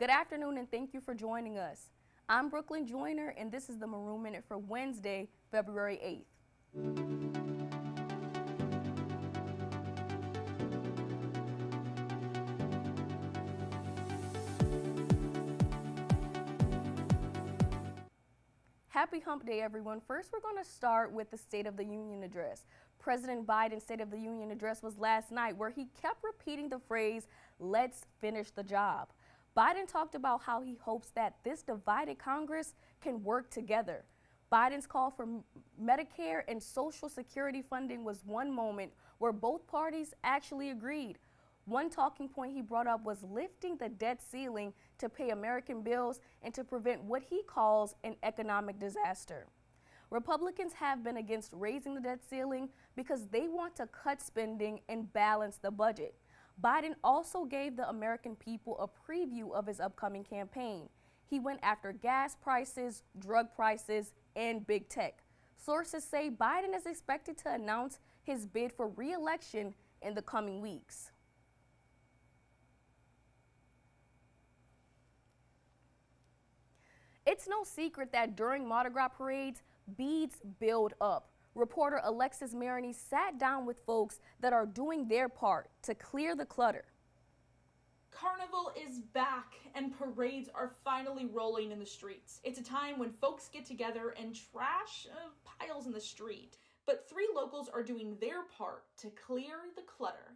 Good afternoon and thank you for joining us. I'm Brooklyn Joyner and this is the Maroon Minute for Wednesday, February 8th. Happy Hump Day, everyone. First, we're going to start with the State of the Union address. President Biden's State of the Union address was last night, where he kept repeating the phrase, "Let's finish the job." Biden talked about how he hopes that this divided Congress can work together. Biden's call for Medicare and Social Security funding was one moment where both parties actually agreed. One talking point he brought up was lifting the debt ceiling to pay American bills and to prevent what he calls an economic disaster. Republicans have been against raising the debt ceiling because they want to cut spending and balance the budget. Biden also gave the American people a preview of his upcoming campaign. He went after gas prices, drug prices, and big tech. Sources say Biden is expected to announce his bid for re-election in the coming weeks. It's no secret that during Mardi Gras parades, beads build up. Reporter Alexis Maroney sat down with folks that are doing their part to clear the clutter. Carnival is back and parades are finally rolling in the streets. It's a time when folks get together and trash piles in the street. But 3 locals are doing their part to clear the clutter.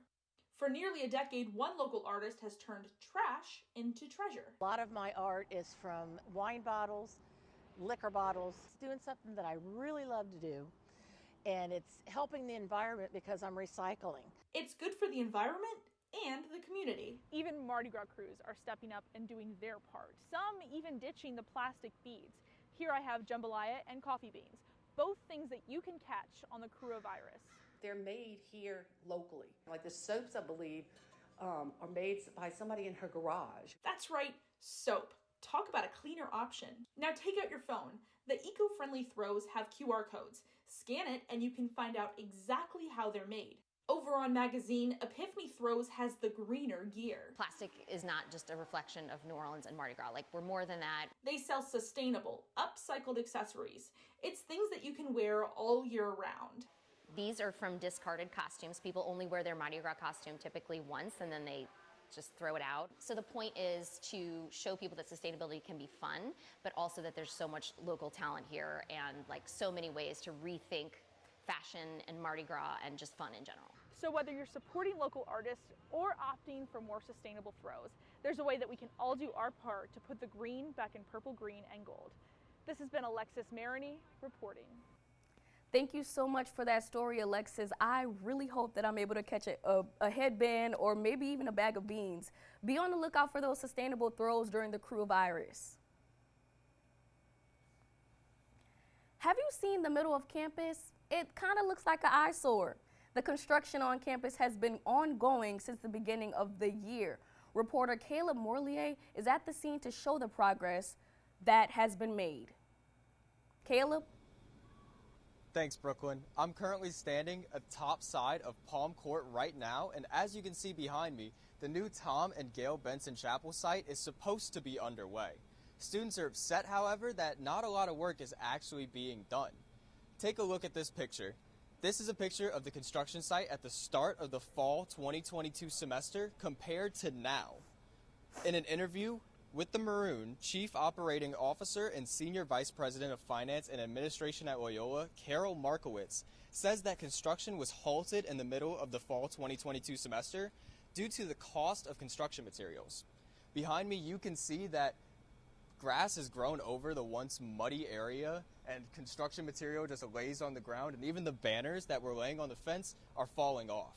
For nearly a decade, one local artist has turned trash into treasure. A lot of my art is from wine bottles, liquor bottles. It's doing something that I really love to do, and it's helping the environment because I'm recycling. It's good for the environment and the community. Even Mardi Gras crews are stepping up and doing their part, some even ditching the plastic beads. Here I have jambalaya and coffee beans, both things that you can catch on the coronavirus. They're made here locally. Like the soaps, I believe, are made by somebody in her garage. That's right, soap. Talk about a cleaner option. Now take out your phone. The eco-friendly throws have QR codes. Scan it and you can find out exactly how they're made. Over on Magazine, Epiphany Throws has the greener gear. Plastic is not just a reflection of New Orleans and Mardi Gras. Like, we're more than that. They sell sustainable, upcycled accessories. It's things that you can wear all year round. These are from discarded costumes. People only wear their Mardi Gras costume typically once and then they just throw it out. So the point is to show people that sustainability can be fun, but also that there's so much local talent here and like so many ways to rethink fashion and Mardi Gras and just fun in general. So whether you're supporting local artists or opting for more sustainable throws, there's a way that we can all do our part to put the green back in purple, green, and gold. This has been Alexis Maroney reporting. Thank you so much for that story, Alexis. I really hope that I'm able to catch a headband or maybe even a bag of beans. Be on the lookout for those sustainable throws during the coronavirus. Have you seen the middle of campus? It kind of looks like an eyesore. The construction on campus has been ongoing since the beginning of the year. Reporter Celab Morlier is at the scene to show the progress that has been made. Caleb? Thanks, Brooklyn. I'm currently standing atop side of Palm Court right now, and as you can see behind me, the new Tom and Gail Benson Chapel site is supposed to be underway. Students are upset, however, that not a lot of work is actually being done. Take a look at this picture. This is a picture of the construction site at the start of the fall 2022 semester compared to now. In an interview with the Maroon, Chief Operating Officer and Senior Vice President of Finance and Administration at Loyola, Carol Markowitz, says that construction was halted in the middle of the fall 2022 semester due to the cost of construction materials. Behind me, you can see that grass has grown over the once muddy area and construction material just lays on the ground, and even the banners that were laying on the fence are falling off.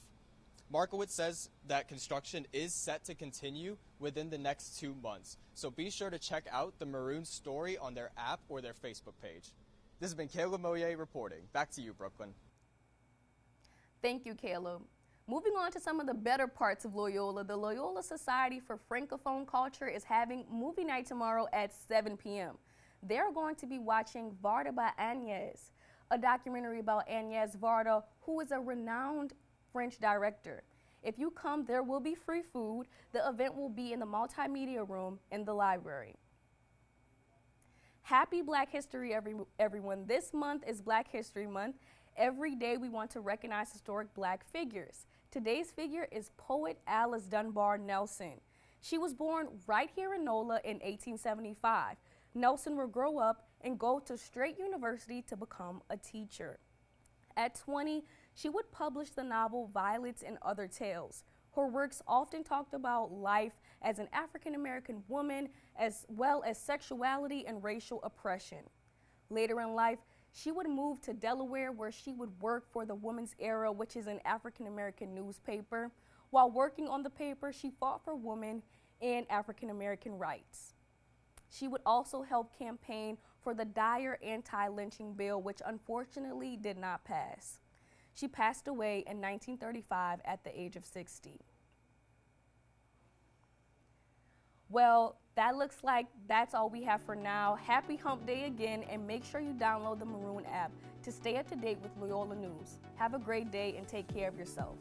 Markowitz says that construction is set to continue within the next 2 months, so be sure to check out the Maroon story on their app or their Facebook page. This has been Caleb Morlier reporting. Back to you, Brooklyn. Thank you, Caleb. Moving on to some of the better parts of Loyola, the Loyola Society for Francophone Culture is having movie night tomorrow at 7 p.m. They're going to be watching Varda by Agnès, a documentary about Agnès Varda, who is a renowned French director. If you come, there will be free food. The event will be in the multimedia room in the library. Happy Black History, everyone. This month is Black History Month. Every day we want to recognize historic Black figures. Today's figure is poet Alice Dunbar Nelson. She was born right here in NOLA in 1875. Nelson would grow up and go to Straight University to become a teacher. At 20, she would publish the novel Violets and Other Tales. Her works often talked about life as an African-American woman, as well as sexuality and racial oppression. Later in life, she would move to Delaware, where she would work for the Woman's Era, which is an African-American newspaper. While working on the paper, she fought for women and African-American rights. She would also help campaign for the Dyer anti-lynching bill, which unfortunately did not pass. She passed away in 1935 at the age of 60. Well, that looks like that's all we have for now. Happy Hump Day again, and make sure you download the Maroon app to stay up to date with Loyola News. Have a great day and take care of yourself.